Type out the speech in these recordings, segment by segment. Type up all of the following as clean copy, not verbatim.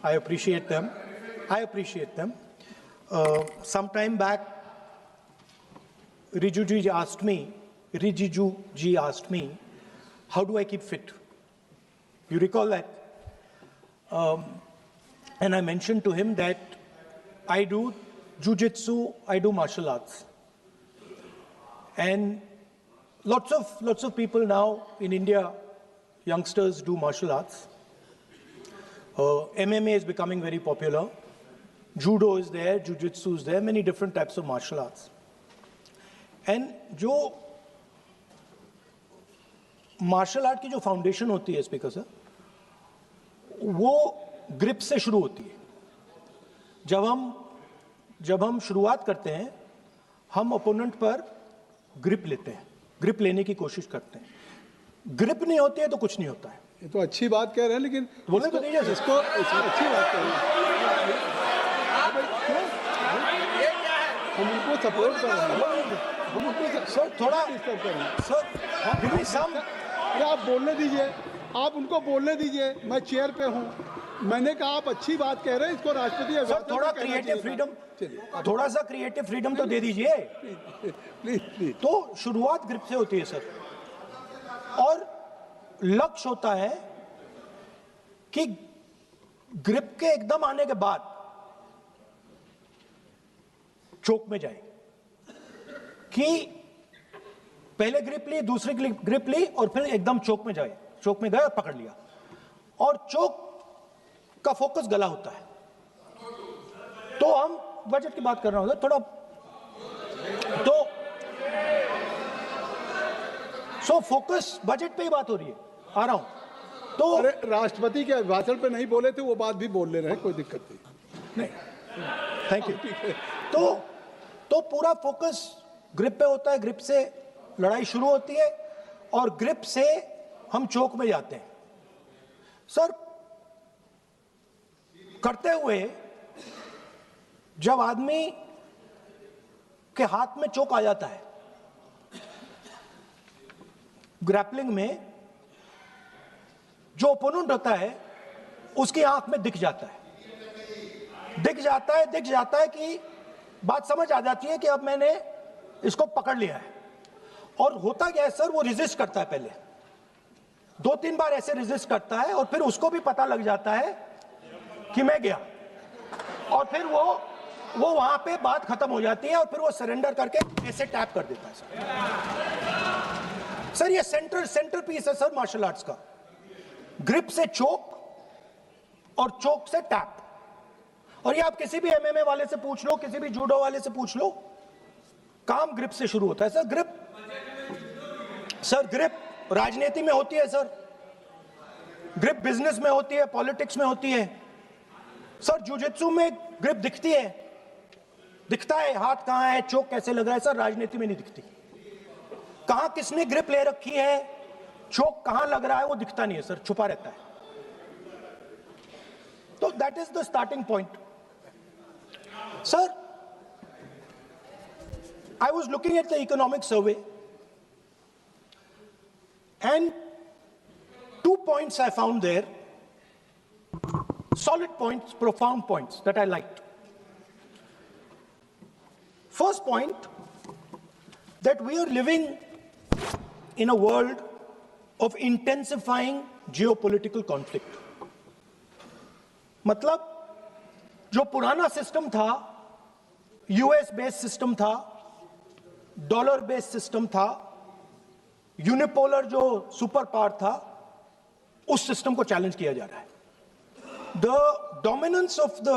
I appreciate them. Some time back, Rijiju ji asked me, how do I keep fit? You recall that? And I mentioned to him that I do jujitsu, I do martial arts. And lots of people now in India, youngsters do martial arts. MMA is becoming very popular. Judo is there, jujitsu is there, many different types of martial arts. And जो martial art की जो foundation होती है speaker sir, वो grip से शुरू होती है. जब हम शुरुआत करते हैं, हम ओपोनेंट पर ग्रिप लेते हैं, ग्रिप लेने की कोशिश करते हैं. ग्रिप नहीं होती है तो कुछ नहीं होता है. ये तो अच्छी बात कह रहे हैं, लेकिन बोले तो दीजिए इसको अच्छी बात कह रहे हैं. हम उनको सपोर्ट कर रहे हैं. सर थोड़ा डिस्टर्ब कर रहे हैं. सर अरे आप बोलने दीजिए, आप उनको बोलने दीजिए. मैं चेयर पे हूँ. मैंने कहा आप अच्छी बात कह रहे हैं, इसको राष्ट्रपति सर थोड़ा क्रिएटिव फ्रीडम, थोड़ा सा क्रिएटिव फ्रीडम तो दे दीजिए. प्लीज. तो शुरुआत ग्रिप से होती है सर, और लक्ष्य होता है कि ग्रिप के एकदम आने के बाद चोक में जाए, कि पहले ग्रिप ली, दूसरी ग्रिप ली और फिर एकदम चोक में जाए. चोक में गए और पकड़ लिया, और चोक का फोकस गला होता है. तो हम बजट की बात कर रहा हूं थोड़ा, तो सो फोकस बजट पे ही बात हो रही है. आ रहा हूं. तो अरे राष्ट्रपति के भाषण पे नहीं बोले थे, वो बात भी बोल ले रहे हैं, कोई दिक्कत नहीं. Thank you. तो पूरा फोकस ग्रिप पे होता है. ग्रिप से लड़ाई शुरू होती है और ग्रिप से हम चोक में जाते हैं. सर करते हुए जब आदमी के हाथ में चोक आ जाता है ग्रैपलिंग में, जो ओपोनेंट होता है उसकी आंख में दिख जाता है कि बात समझ आ जाती है कि अब मैंने इसको पकड़ लिया है. और होता क्या है सर, वो रेजिस्ट करता है. पहले 2-3 बार ऐसे रेजिस्ट करता है और फिर उसको भी पता लग जाता है कि मैं गया, और फिर वो वहां पे बात खत्म हो जाती है और फिर वो सरेंडर करके ऐसे टैप कर देता है. सर ये सेंटर पीस है सर मार्शल आर्ट्स का. ग्रिप से चोक और चोक से टैप. और ये आप किसी भी एमएमए वाले से पूछ लो, किसी भी जूडो वाले से पूछ लो, काम ग्रिप से शुरू होता है सर. ग्रिप राजनीति में होती है सर, ग्रिप बिजनेस में होती है, पॉलिटिक्स में होती है सर. जुजित्सु में ग्रिप दिखता है, हाथ कहां है, चोक कैसे लग रहा है. सर राजनीति में नहीं दिखती. कहां किसने ग्रिप ले रखी है, चोक कहां लग रहा है, वो दिखता नहीं है सर, छुपा रहता है. तो that is the starting point. Sir I was looking at the economic survey, and 2 points I found there, solid points, profound points that I liked. First point, that we are living in a world of intensifying geopolitical conflict. मतलब जो पुराना system था, US based system था, dollar based system था, unipolar जो super power था, उस system को चैलेंज किया जा रहा है. The dominance of the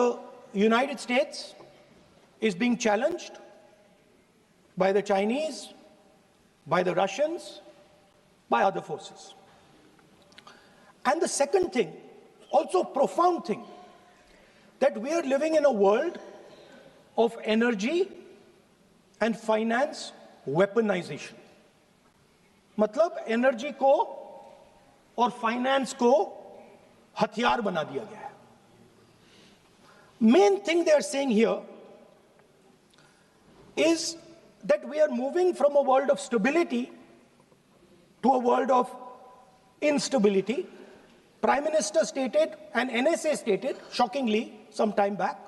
United states is being challenged by the Chinese, by the Russians, by other forces. And the second thing, also profound thing, that we are living in a world of energy and finance weaponization. मतलब energy को और finance को हथियार बना दिया गया है. Main thing they are saying here is that we are moving from a world of stability to a world of instability, Prime Minister stated and NSA stated, shockingly, some time back,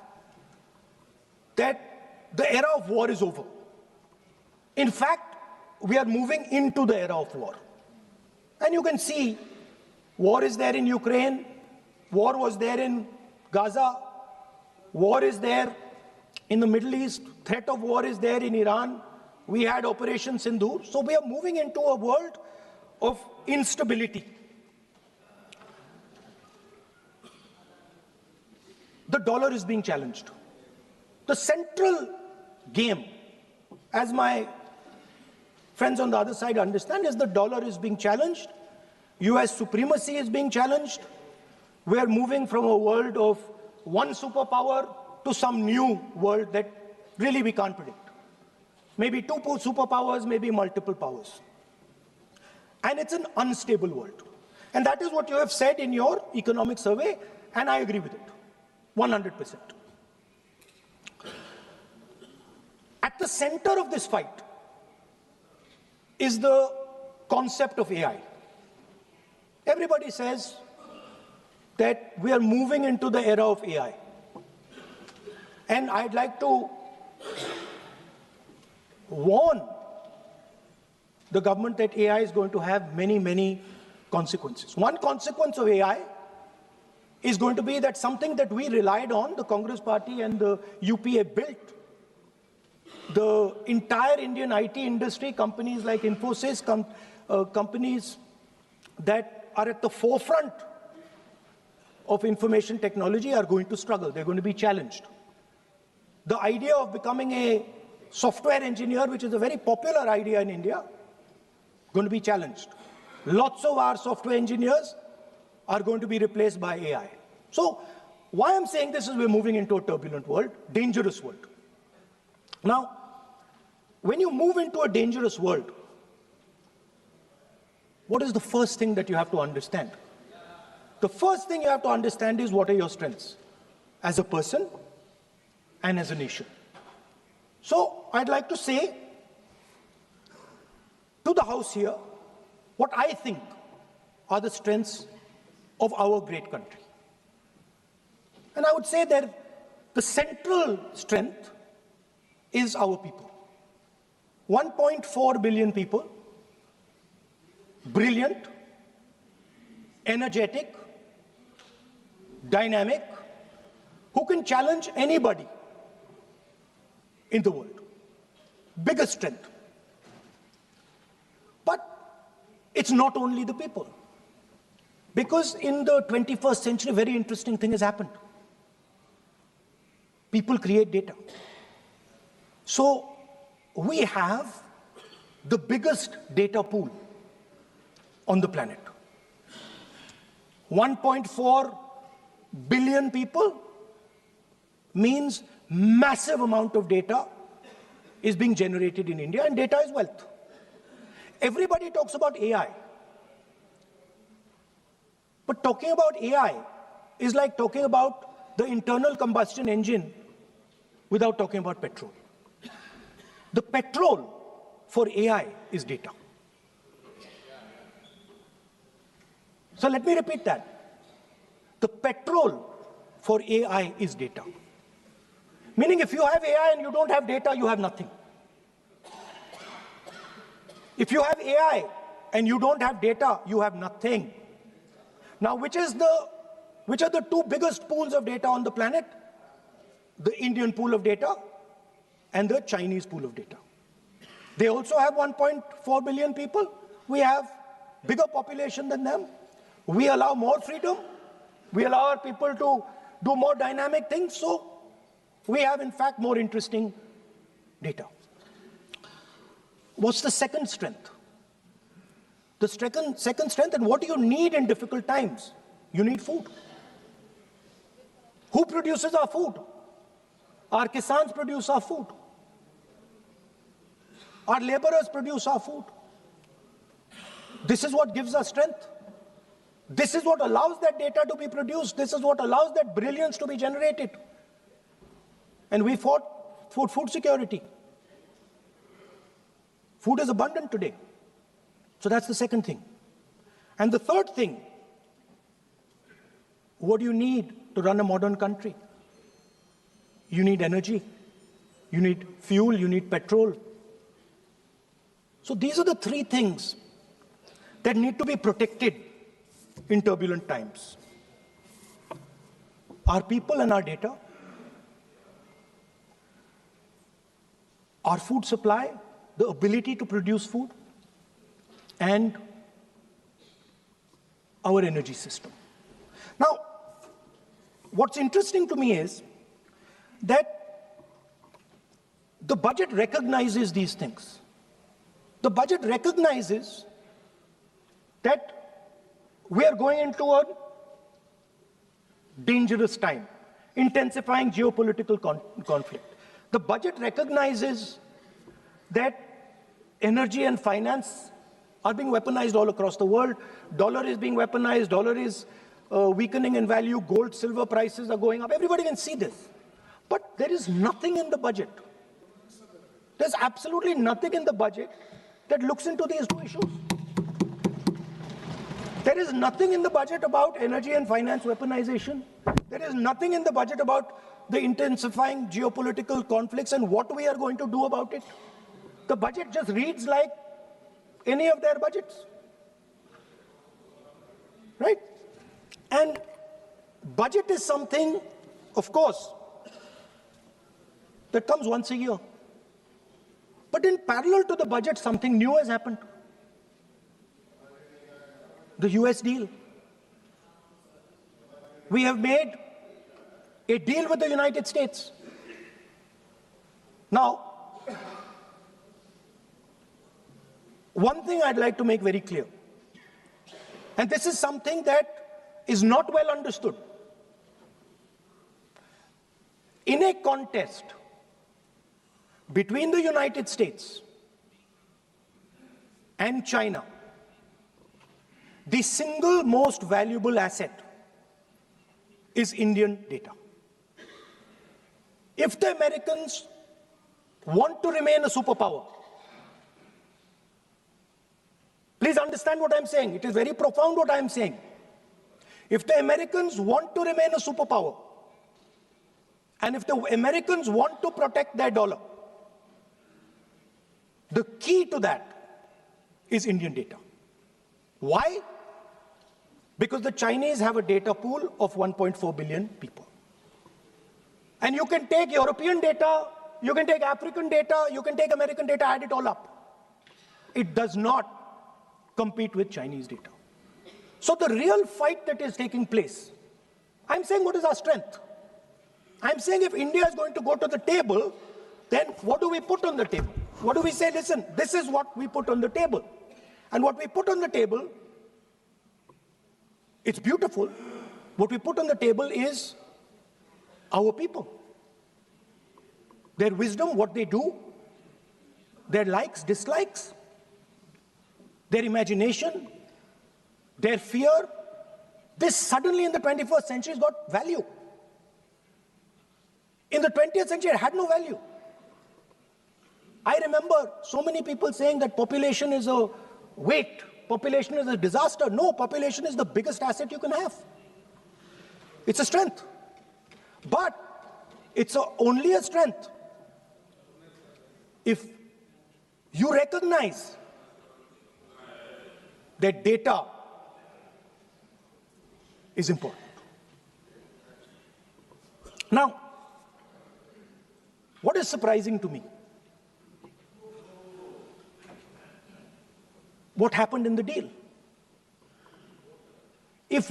that the era of war is over. In fact, we are moving into the era of war. And you can see, war is there in Ukraine, war was there in Gaza, war is there in the Middle East, threat of war is there in Iran. We had Operation Sindoor. So we are moving into a world of instability. The dollar is being challenged. The central game, as my friends on the other side understand, is the dollar is being challenged. US supremacy is being challenged. We are moving from a world of one superpower to some new world that really we can't predict. Maybe two superpowers, maybe multiple powers. And it's an unstable world. And that is what you have said in your economic survey, and I agree with it, 100%. At the center of this fight is the concept of AI. Everybody says that we are moving into the era of AI. And I'd like to warn the government that AI is going to have many, many consequences. One consequence of AI is going to be that something that we relied on, the Congress Party and the UPA built, the entire Indian IT industry, companies like Infosys, companies that are at the forefront of information technology are going to struggle. They're going to be challenged. The idea of becoming a software engineer, which is a very popular idea in India, going to be challenged. Lots of our software engineers are going to be replaced by AI. So why I'm saying this is we're moving into a turbulent world, dangerous world. Now, when you move into a dangerous world, what is the first thing that you have to understand? The first thing you have to understand is what are your strengths as a person and as a nation. So I'd like to say to the House here what I think are the strengths of our great country. And I would say that the central strength is our people. 1.4 billion people, brilliant, energetic, dynamic, who can challenge anybody in the world. Biggest strength. But it's not only the people. Because in the 21st century, a very interesting thing has happened. People create data. So we have the biggest data pool on the planet. 1.4 billion people means massive amount of data is being generated in India, and data is wealth. Everybody talks about AI. But talking about AI is like talking about the internal combustion engine without talking about petrol. The petrol for AI is data. So let me repeat that. The petrol for AI is data. Meaning if you have AI and you don't have data, you have nothing. If you have AI and you don't have data, you have nothing. Now, which are the two biggest pools of data on the planet? The Indian pool of data and the Chinese pool of data. They also have 1.4 billion people. We have bigger population than them. We allow more freedom. We allow our people to do more dynamic things. So we have, in fact, more interesting data. What's the second strength? The second strength, and what do you need in difficult times? You need food. Who produces our food? Our kisans produce our food. Our laborers produce our food. This is what gives us strength. This is what allows that data to be produced. This is what allows that brilliance to be generated. And we fought for food security. Food is abundant today. So that's the second thing. And the third thing What do you need to run a modern country? You need energy, you need fuel, you need petrol. So these are the three things that need to be protected in turbulent times. Our people and our data, our food supply, the ability to produce food, and our energy system. Now, what's interesting to me is that the budget recognizes these things. The budget recognizes that we are going into a dangerous time, intensifying geopolitical conflict. The budget recognizes that energy and finance are being weaponized all across the world. Dollar is being weaponized, dollar is weakening in value, gold, silver prices are going up. Everybody can see this. But there is nothing in the budget. There's absolutely nothing in the budget that looks into these two issues. There is nothing in the budget about energy and finance weaponization. There is nothing in the budget about the intensifying geopolitical conflicts and what we are going to do about it. The budget just reads like any of their budgets, right? And budget is something, of course, that comes once a year. But in parallel to the budget, something new has happened. The US deal. We have made a deal with the United States. Now, one thing I'd like to make very clear, and this is something that is not well understood. In a contest between the United States and China, the single most valuable asset is Indian data. If the Americans want to remain a superpower, please understand what I'm saying. It is very profound what I'm saying. If the Americans want to remain a superpower, and if the Americans want to protect their dollar, the key to that is Indian data. Why? Because the Chinese have a data pool of 1.4 billion people. And you can take European data, you can take African data, you can take American data, add it all up. It does not compete with Chinese data. So the real fight that is taking place, I'm saying what is our strength? I'm saying if India is going to go to the table, then what do we put on the table? What do we say? Listen, this is what we put on the table. And what we put on the table, it's beautiful. What we put on the table is our people. Their wisdom, what they do, their likes, dislikes, their imagination, their fear. This suddenly in the 21st century has got value. In the 20th century, it had no value. I remember so many people saying that population is a weight, population is a disaster. No, population is the biggest asset you can have. It's a strength. But it's only a strength if you recognize that data is important. Now, what is surprising to me? What happened in the deal? If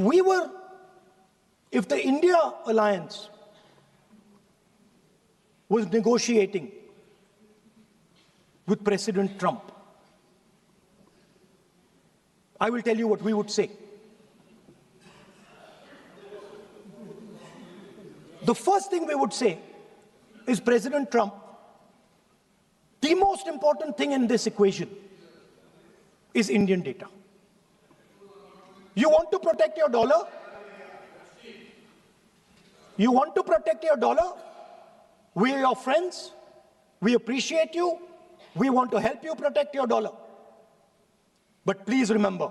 the India alliance was negotiating with President Trump, I will tell you what we would say. The first thing we would say is, President Trump, the most important thing in this equation is Indian data. You want to protect your dollar? You want to protect your dollar? We are your friends. We appreciate you. We want to help you protect your dollar. But please remember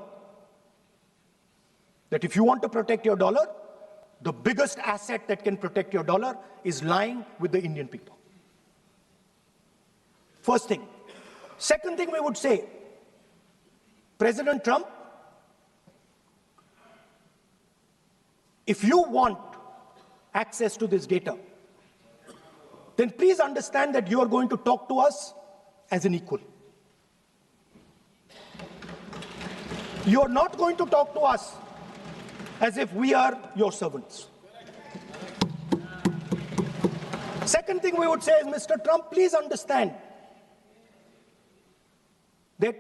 that if you want to protect your dollar, the biggest asset that can protect your dollar is lying with the Indian people. First thing. Second thing we would say, President Trump, if you want access to this data, then please understand that you are going to talk to us as an equal. You are not going to talk to us as if we are your servants. Second thing we would say is, Mr. Trump, please understand that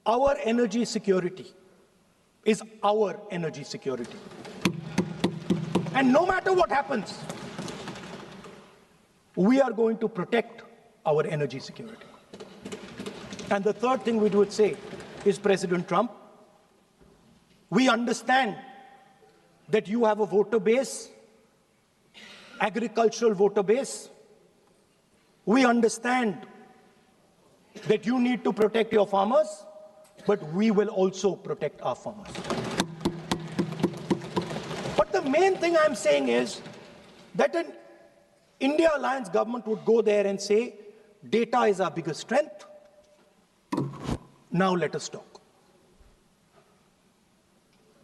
our energy security is our energy security. And no matter what happens, we are going to protect our energy security. And the third thing we would say is, President Trump, we understand that you have a voter base, agricultural voter base. We understand that you need to protect your farmers, but we will also protect our farmers. But the main thing I'm saying is that an India Alliance government would go there and say, data is our biggest strength. Now let us talk.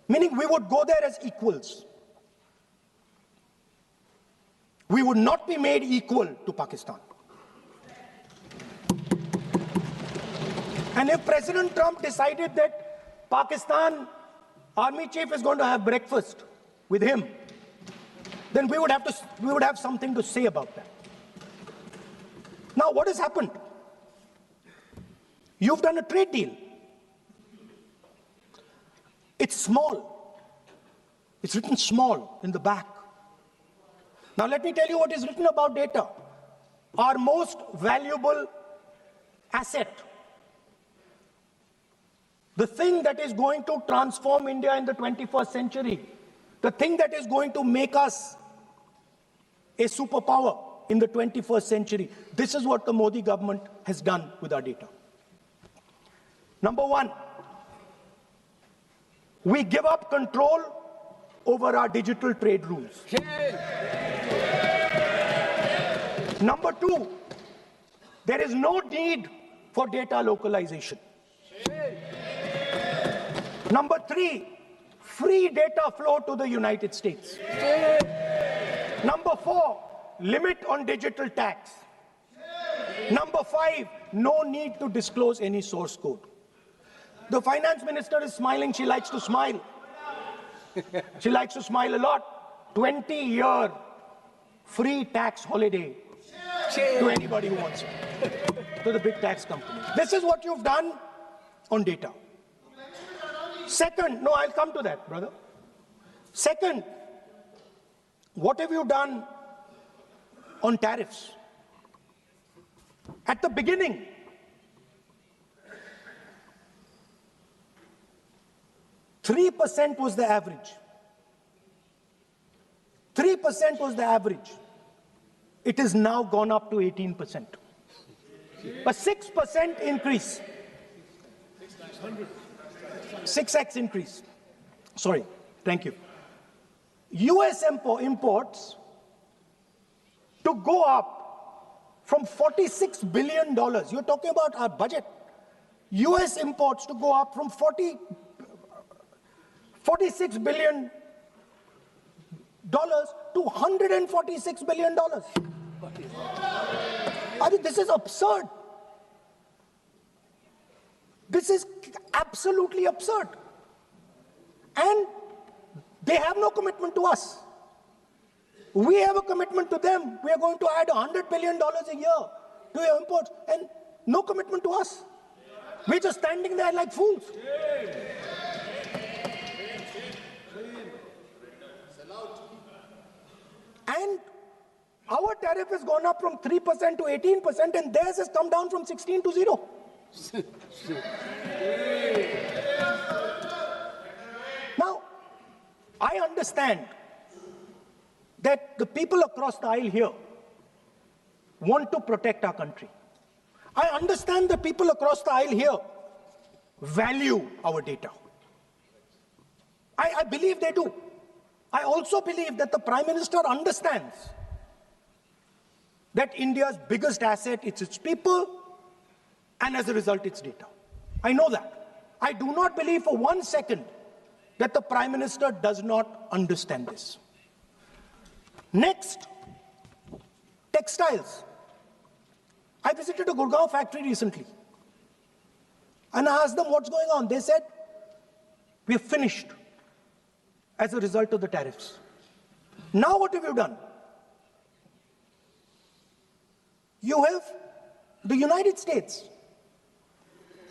Meaning we would go there as equals. We would not be made equal to Pakistan. And if President Trump decided that Pakistan army chief is going to have breakfast with him, then we would have something to say about that. Now, what has happened? You've done a trade deal. It's small. It's written small in the back. Now, let me tell you what is written about data. Our most valuable asset, the thing that is going to transform India in the 21st century, the thing that is going to make us a superpower in the 21st century. This is what the Modi government has done with our data. Number one, we give up control over our digital trade rules. Number two, there is no need for data localization. Number three, free data flow to the United States. Number four, limit on digital tax. Number five, no need to disclose any source code. The finance minister is smiling. She likes to smile. She likes to smile a lot. 20-year free tax holiday to anybody who wants it, to the big tax companies. This is what you've done on data. Second, no, I'll come to that, brother. Second, what have you done on tariffs? At the beginning, $3% was the average. 3% was the average. It has now gone up to 18%. A 6% increase. 6x increase. Sorry, thank you. US imports to go up from $46 billion. You're talking about our budget. US imports to go up from $46 billion to $146 billion. I mean, this is absurd. This is absolutely absurd. And they have no commitment to us. We have a commitment to them. We are going to add $100 billion a year to your imports, and no commitment to us. We're just standing there like fools. And our tariff has gone up from 3% to 18%, and theirs has come down from 16 to 0. Now, I understand that the people across the aisle here want to protect our country. I understand the people across the aisle here value our data. I believe they do. I also believe that the Prime Minister understands that India's biggest asset is its people, and as a result, its data. I know that. I do not believe for 1 second that the Prime Minister does not understand this. Next, textiles. I visited a Gurgaon factory recently, and I asked them what's going on. They said, we're finished as a result of the tariffs. Now what have you done? You have, the United States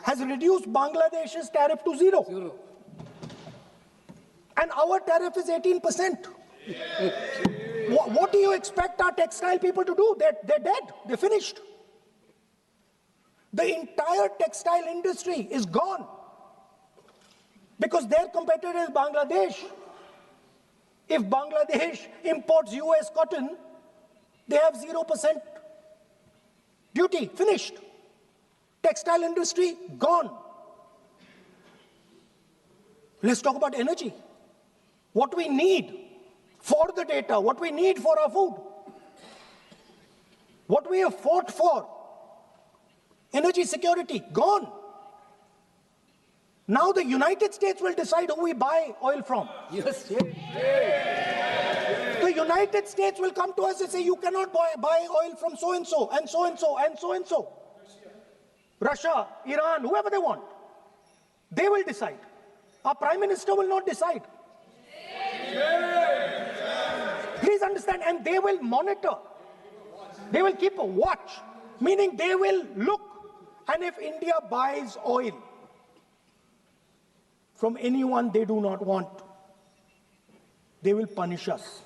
has reduced Bangladesh's tariff to zero. And our tariff is 18%. What do you expect our textile people to do? They're dead, they're finished. The entire textile industry is gone because their competitor is Bangladesh. If Bangladesh imports US cotton, they have 0% duty, finished. Textile industry, gone. Let's talk about energy. What we need for the data, what we need for our food, what we have fought for, energy security, gone. Now the United States will decide who we buy oil from. Yes. The United States will come to us and say, you cannot buy oil from so-and-so, and so-and-so, and so-and-so. Russia, Iran, whoever they want. They will decide. Our Prime Minister will not decide. Please understand, and they will monitor. They will keep a watch, meaning they will look, and if India buys oil from anyone they do not want, they will punish us.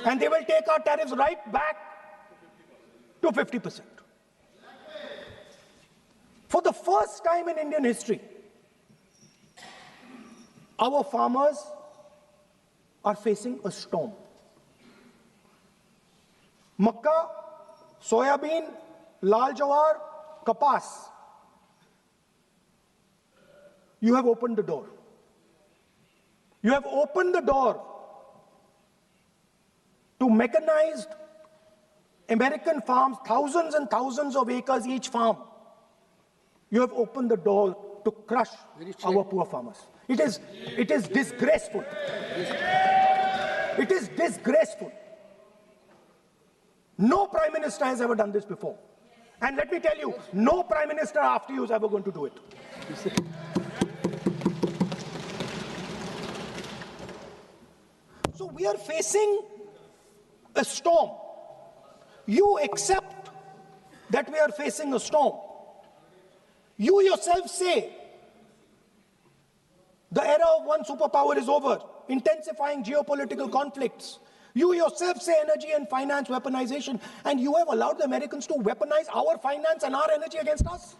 And they will take our tariffs right back to 50%. For the first time in Indian history, our farmers are facing a storm. Makka, soybean, lal jawar, kapas. You have opened the door. You have opened the door to mechanized American farms, thousands and thousands of acres each farm. You have opened the door to crush our poor farmers. It is disgraceful. It is disgraceful. No Prime Minister has ever done this before. And let me tell you, no Prime Minister after you is ever going to do it. So we are facing a storm. You accept that we are facing a storm. You yourself say the era of one superpower is over, intensifying geopolitical conflicts. You yourself say energy and finance weaponization, and you have allowed the Americans to weaponize our finance and our energy against us.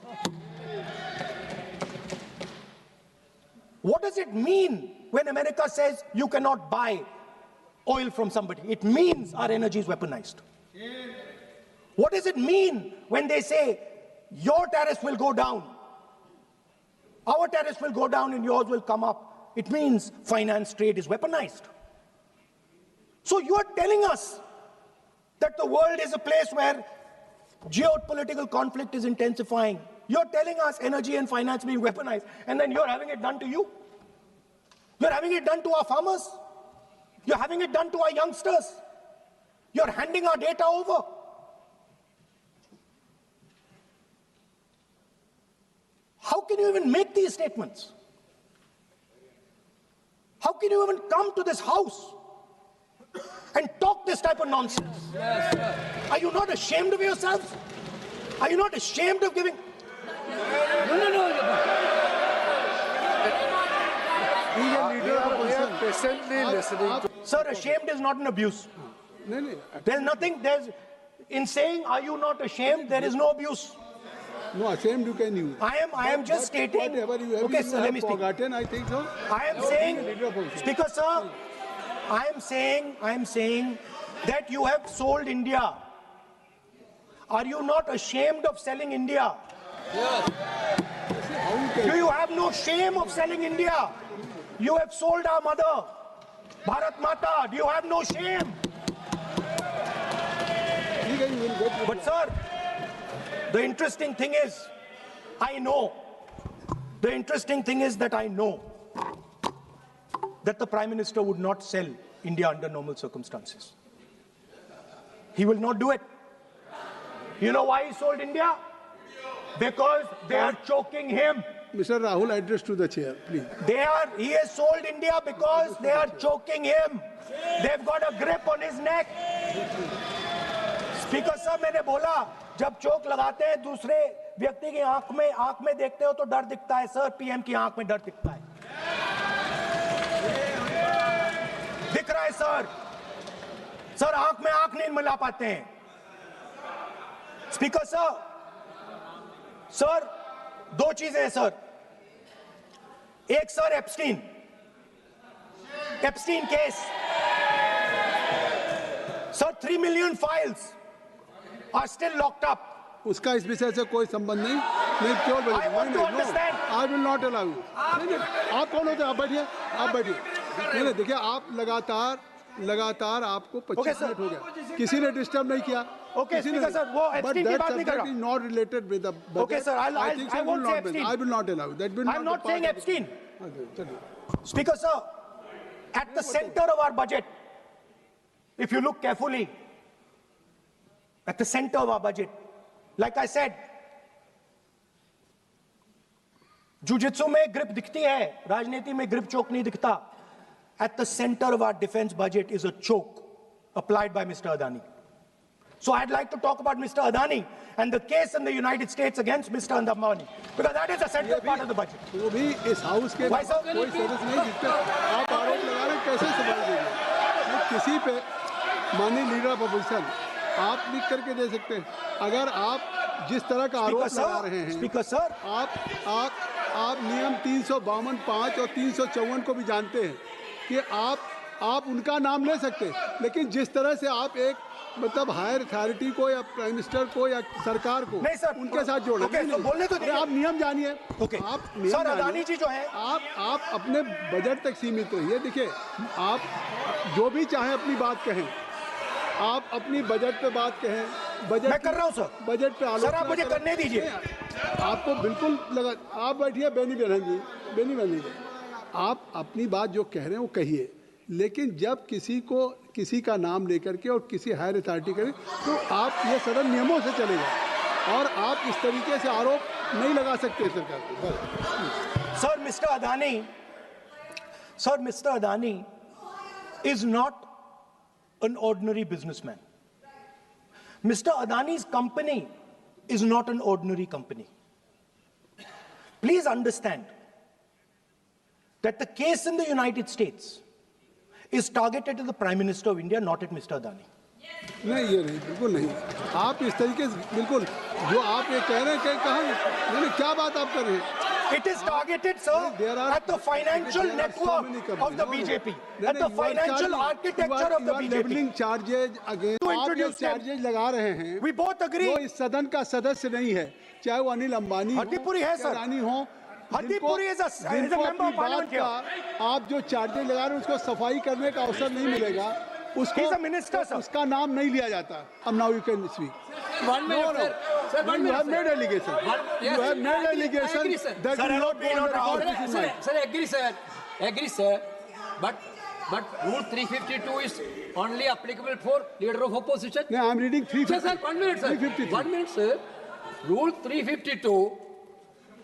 What does it mean when America says you cannot buy oil from somebody? It means our energy is weaponized. What does it mean when they say your tariffs will go down, our tariffs will go down and yours will come up? It means finance trade is weaponized. So you are telling us that the world is a place where geopolitical conflict is intensifying. You're telling us energy and finance being weaponized, and then you're having it done to you. You're having it done to our farmers. You're having it done to our youngsters. You're handing our data over. How can you even make these statements? How can you even come to this house and talk this type of nonsense? Are you not ashamed of yourselves? Are you not ashamed of giving? No. We are patiently listening. Sir, ashamed is not an abuse. There's nothing, in saying, are you not ashamed, there is no abuse. No, ashamed you can use. I am just stating. Whatever you have, okay, sir, let me speak. forgotten, I think so. I am saying, Speaker, sir, I am saying that you have sold India. Are you not ashamed of selling India? Yes. Do you have no shame of selling India? You have sold our mother. Bharat Mata, do you have no shame? But sir, the interesting thing is, I know that the Prime Minister would not sell India under normal circumstances. He will not do it. You know why he sold India? Because they are choking him. Mr. Rahul, address to the chair, please. He has sold India because they are choking him. They've got a grip on his neck. Speaker साहब, मैंने बोला जब चोक लगाते हैं दूसरे व्यक्ति की आंख में देखते हो तो डर दिखता है सर, पीएम की आंख में डर दिखता है, दिख रहा है सर आंख में आंख नहीं मिला पाते हैं. स्पीकर सर दो चीजें हैं सर. एक sir Epstein case sir, 3 million files are still locked up. उसका इस विषय से कोई संबंध नहीं. मैं क्यों बोल रहा हूं? I will not allow you. आप कौन होते हैं? आप बैठिए. नहीं देखिए, आप लगातार आपको 25 मिनट हो गया, किसी ने डिस्टर्ब नहीं किया. Okay, Speaker sir, वो एप्स्टीन की बात नहीं कर रहा. That is not related with the budget. Okay sir, I won't say Epstein. I will not allow. That will not. I'm not saying Epstein. Speaker sir, at the center of our budget, if you look carefully, at the center of our budget, like I said, jujitsu में grip दिखती है, राजनीति में grip choke नहीं दिखता. At the center of our defense budget is a choke applied by Mr. Adani. So I'd like to talk about Mr. Adani and the case in the United States against Mr. Adani, because that is a central part of the budget. वो भी इस house के Why, sir? कोई सदस्य नहीं जिसपे आप आरोप लगा रहे हैं, कैसे संभाल देंगे? किसी पे माननीय लीडर ऑफ अपोजिशन आप लिख करके दे सकते हैं. अगर आप जिस तरह का आरोप लगा रहे हैं, स्पीकर सर, आप नियम 352(5) और 354 को भी जानते हैं कि आप उनका नाम ले सकते हैं, लेकिन जिस तरह से आप एक मतलब हायर अथॉरिटी को या प्राइम मिनिस्टर को या सरकार को नहीं सर, उनके साथ जोड़ रहे हैं. तो बोलने तो आप नियम जानिए. आप नियम सर, अदानी जी जो है, आप अपने बजट तक सीमित रहिए. देखिए, आप जो भी चाहे अपनी बात कहें, आप अपनी बजट पे बात कहें. बजट मैं कर रहा हूं सर. बजट पे आलोचना सर आप मुझे करने दीजिए. आपको बिल्कुल लगा. आप बैठिए बेनी बहन जी, आप अपनी बात जो कह रहे हैं वो कहिए, लेकिन जब किसी का नाम लेकर के और किसी हायर अथॉरिटी करें तो आप ये सदन नियमों से चलेगा और आप इस तरीके से आरोप नहीं लगा सकते सरकार को. Sir mister Adani is not an ordinary businessman. Mr. Adani's company is not an ordinary company. Please understand that the case in the United States is targeted at the Prime Minister of India, not at Mr. Adani. नहीं, ये नहीं, बिल्कुल नहीं. आप इस तरीके से बिल्कुल जो आप ये कह रहे हैं कि कहाँ क्या बात आप कर रहे हैं? It is targeted, sir, at the financial network of the BJP, at the financial architecture of the BJP. Labelling charges आप जो चार्जेज लगा रहे हैं, We both agree. वो इस सदन का सदस्य नहीं है, चाहे वो अनिल अंबानी हो, हरदीपुरी है सर, रानी हो. हरदीपुरी is a member of parliament here. आप जो चार्जेज लगा रहे हैं उसको सफाई करने का अवसर नहीं मिलेगा. He's a minister, sir. उसका नाम नहीं लिया जाता. अब now you can speak. 1 minute, sir. Sir, 1 You minute. have made allegation. You have made allegation I agree, sir. that Sir, will not go on the record. Sir, This is mine. Sir, agree, sir. But Rule 352 is only applicable for leader of opposition. No, I'm reading 350. Sir, 1 minute, sir. 353. 1 minute, sir. Rule 352,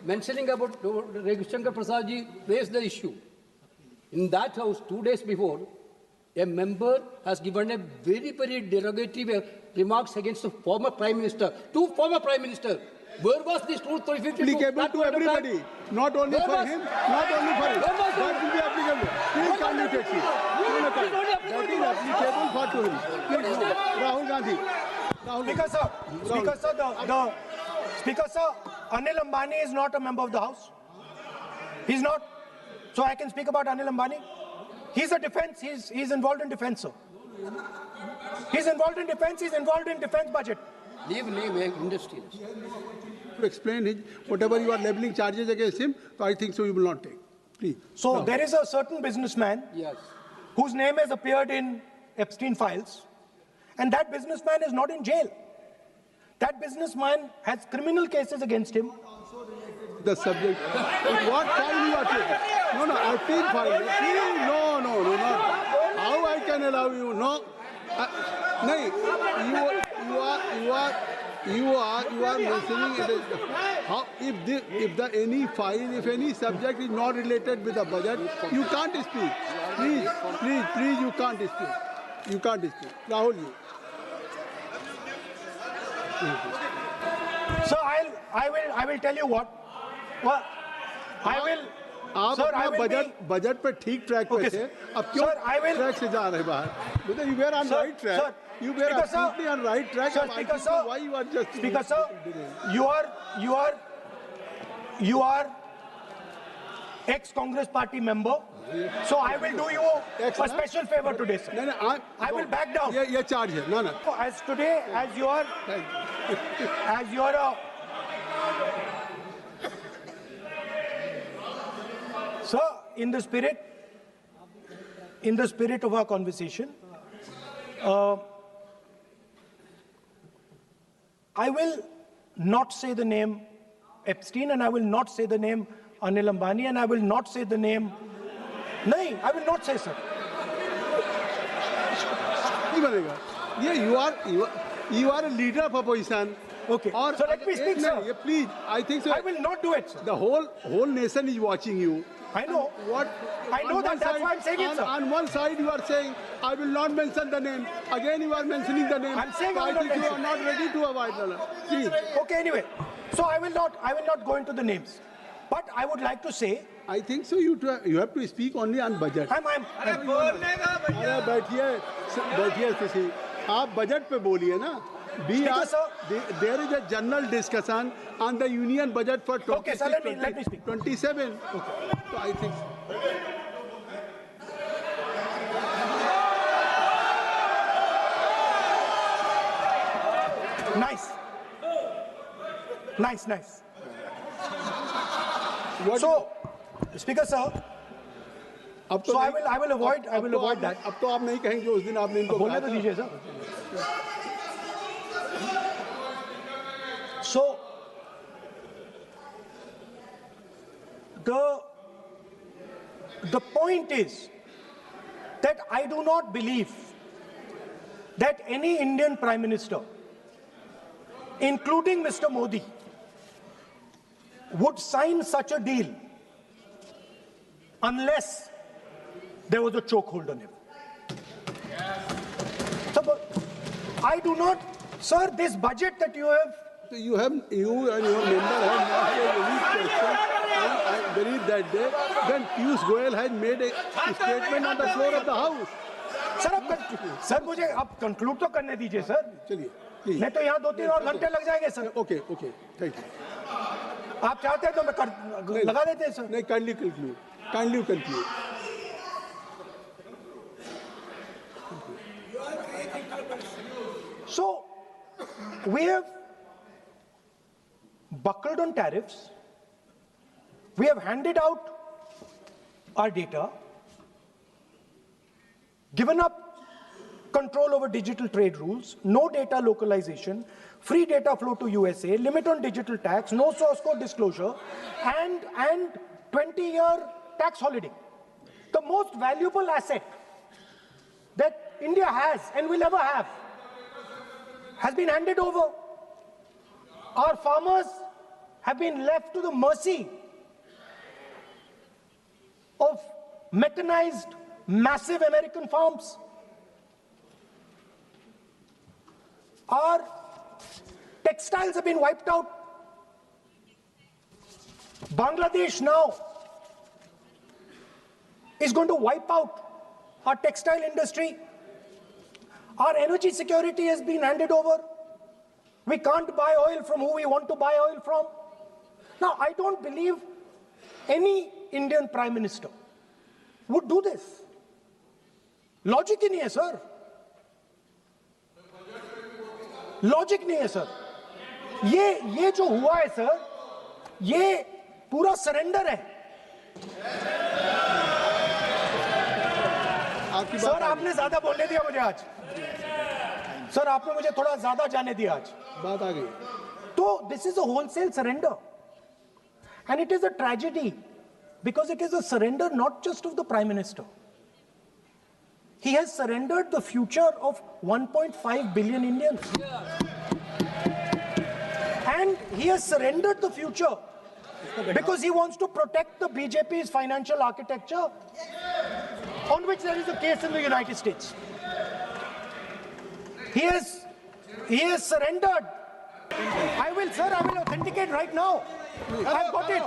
mentioning about Ravi Shankar Prasad ji raised the issue. In that house, 2 days before, a member has given a very, very derogatory remarks against the former Prime Minister. 2 former Prime Ministers. Where was this Rule 352? Applicable to everybody, not only for him, not only for him. That will be applicable. Please come to taxi. That is applicable for to him. Please, Rahul Gandhi. Speaker sir, Anil Ambani is not a member of the House. He's not. So I can speak about Anil Ambani. He's a defense. He's involved in defense, sir. He's involved in defense. He's involved in defense budget. Leave industrialist. To explain his, whatever you are leveling charges against him, so I think so you will not take. Please. So there is a certain businessman Yes. whose name has appeared in Epstein files, and that businessman is not in jail. That businessman has criminal cases against him. The subject. What file you are taking? No, Epstein file. No, not. How I can allow you? No. No, you are mentioning it. How if any file, if any subject is not related with the budget, you can't speak. Please, you can't speak. You can't speak. Rahul, you. So I will tell you what. Well, I will. आप Sir, I अपना will budget पे ठीक track पे थे, अब क्यों track से जा रहे बाहर? Because you were on right track. You were absolutely on right track. Sir, Speaker, sir, why you are just Speaker, sir, you are ex-Congress party member. So I will do you a special favor today, sir. No, I will back down. ये charge है. No. As today, as you are Sir, in the spirit of our conversation, I will not say the name Epstein, and I will not say the name Anil Ambani, and I will not say the name. No, I will not say, sir. नहीं बनेगा. You are a leader of opposition. Okay. So let me speak, sir. Please, I think so. I will not do it, sir. The whole nation is watching you. I know. I know that. That's why I'm saying it, sir. On one side, you are saying, I will not mention the name. Again, you are mentioning the name. I'm saying I will think not you are mention. not ready to avoid the please. Okay, anyway. So I will not go into the names. But I would like to say, I think so. You have to speak only on budget. बैठिए किसी आप budget पे बोलिए ना. There is a general discussion on the union budget for 26, okay, sir, let me speak. 27. Okay. So I think. Nice. So, Speaker, sir. So I will avoid that. अब तो आप नहीं कहेंगे उस दिन आपने इनको बोलने तो दीजिए sir. So the point is that I do not believe that any Indian Prime Minister, including Mr. Modi, would sign such a deal unless there was a chokehold on him. So, I do not, sir, this budget that you have. You and your member have not made any question. I believe that day when Piyush Goyal has made a statement on the floor of the House. Sir मुझे अब conclude तो करने दीजिए sir. चलिए. नहीं तो यहाँ 2-3 और घंटे लग जाएंगे सर. Okay, thank you. आप चाहते हैं तो मैं लगा देते हैं सर. नहीं, kindly conclude. So, we have buckled on tariffs. We have handed out our data, given up control over digital trade rules, no data localization, free data flow to USA, limit on digital tax, no source code disclosure, and 20-year tax holiday. The most valuable asset that India has and will ever have has been handed over. Our farmers have been left to the mercy of mechanized, massive American farms. Our textiles have been wiped out. Bangladesh now is going to wipe out our textile industry. Our energy security has been handed over. We can't buy oil from who we want to buy oil from. Now, I don't believe any Indian Prime Minister would do this. Logic ही नहीं है sir. Logic नहीं है sir. ये जो हुआ है sir, ये पूरा सरेंडर है. आपकी सर बात आ आपने ज्यादा बोलने दिया मुझे आज, सर आपने मुझे थोड़ा ज्यादा जाने दिया आज। गई, बात आ गई। So this is a wholesale surrender, and it is a tragedy because it is a surrender not just of the Prime Minister. He has surrendered the future of 1.5 billion Indians. And he has surrendered the future because he wants to protect the BJP's financial architecture, on which there is a case in the United States. He has surrendered. I will authenticate right now. I've got it.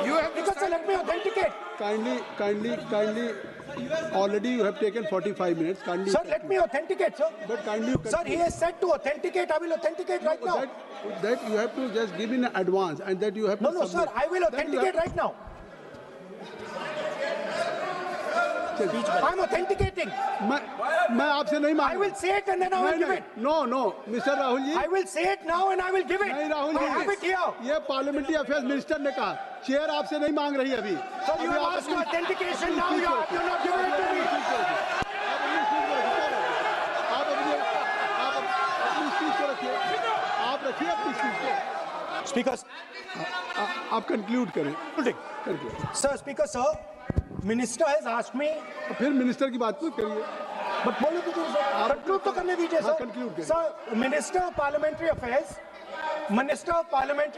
You have Because sir, let me authenticate. kindly. Already you have taken 45 minutes. Kindly. Sir, let me authenticate, sir. But kindly. Sir, he has said to authenticate. I will authenticate right now. That you have to just give in advance, and that you have to. No, sir. I will authenticate right now. I'm authenticating. मैं आपसे नहीं मांग I will say it and then I will give it. No, Mr. Rahul ji. I will say it now and I will give it. नहीं Rahul ji, I have it here. ये parliamentary affairs minister ने कहा, chair आपसे नहीं मांग रही अभी। Sir, you have asked for authentication now. You're not giving it to me. आप अपनी स्पीच को रखिए, आप रखिए अपनी स्पीच को। Speaker, आप कंक्लूड करें। Sir, Speaker, sir, Minister has asked me. फिर मिनिस्टर की बात मत करिए। But बोलो तो सर, conclude तो करने दीजिए हाँ, सर। conclude करिए। Sir, Minister of Parliamentary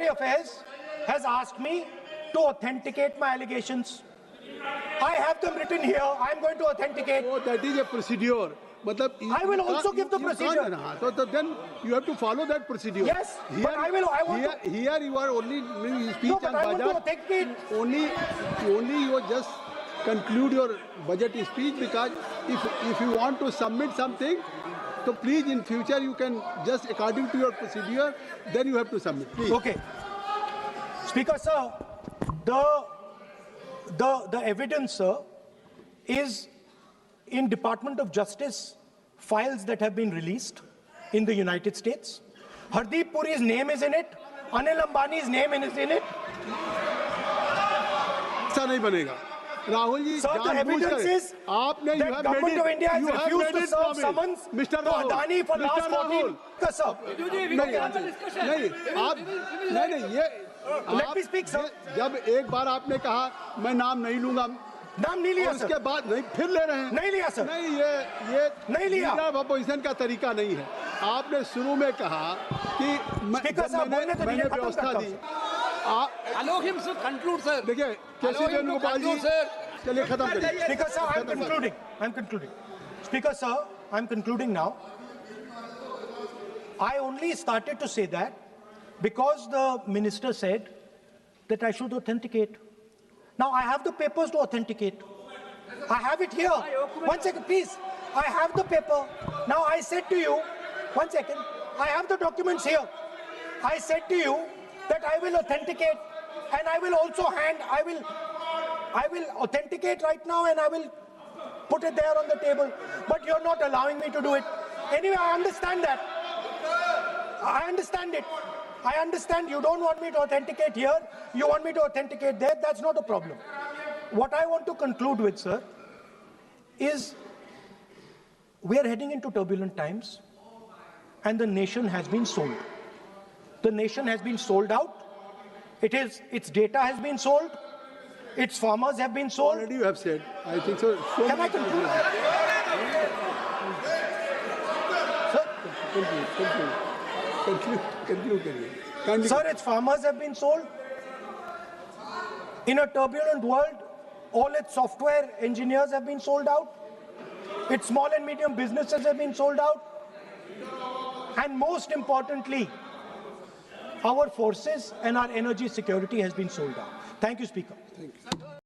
Affairs has asked me to authenticate my allegations. I have them written here. I am going to authenticate. Oh, that is a procedure. मतलब I will also give the procedure. So then you have to follow that procedure. Yes, but I want to. Here you are only doing speech No, on but I want to budget. authenticate. Only you just conclude your budget speech, because if you want to submit something, so please in future you can just according to your procedure, then you have to submit. Please. Okay. Speaker, sir, the evidence, sir, is in Department of Justice files that have been released in the United States. Hardeep Puri's name is in it. Anil Ambani's name is in it. ऐसा नहीं बनेगा Rahul ji. Sir, the evidence is आपने that government of India has refused to serve summons Mr. to Adani for last 14. Sir, नहीं ये let me speak, sir. जब एक बार आपने कहा मैं नाम नहीं लूंगा, नाम नहीं लिया, उसके सर। बाद नहीं फिर ले रहे हैं। नहीं लिया, सर। नहीं, ये नहीं लिया। अपोजिशन का तरीका नहीं है। आपने शुरू में कहा कि मैंने व्यवस्था दी। Allow him to conclude, sir. देखिए केसी वेणुगोपाल जी, चलिए खत्म करिए। Speaker, sir, I'm concluding. Speaker, sir, I'm concluding now. I only started to say that because the minister said that I should authenticate. Now I have the papers to authenticate. I have it here. 1 second, please. I have the paper. Now I said to you, 1 second. I have the documents here. I said to you that I will authenticate, and I will also I will authenticate right now, and I will put it there on the table. But you're not allowing me to do it. Anyway, I understand that. I understand it. I understand you don't want me to authenticate here. You want me to authenticate there. That's not a problem. What I want to conclude with, sir, is we are heading into turbulent times, and the nation has been sold. The nation has been sold out. Its data has been sold. Its farmers have been sold. Already you have said. I think so. Can I conclude? Sir, Conclude. Sir, its farmers have been sold. In a turbulent world, all its software engineers have been sold out. Its small and medium businesses have been sold out. And most importantly, our forces and our energy security has been sold out. Thank you, Speaker. Thank you.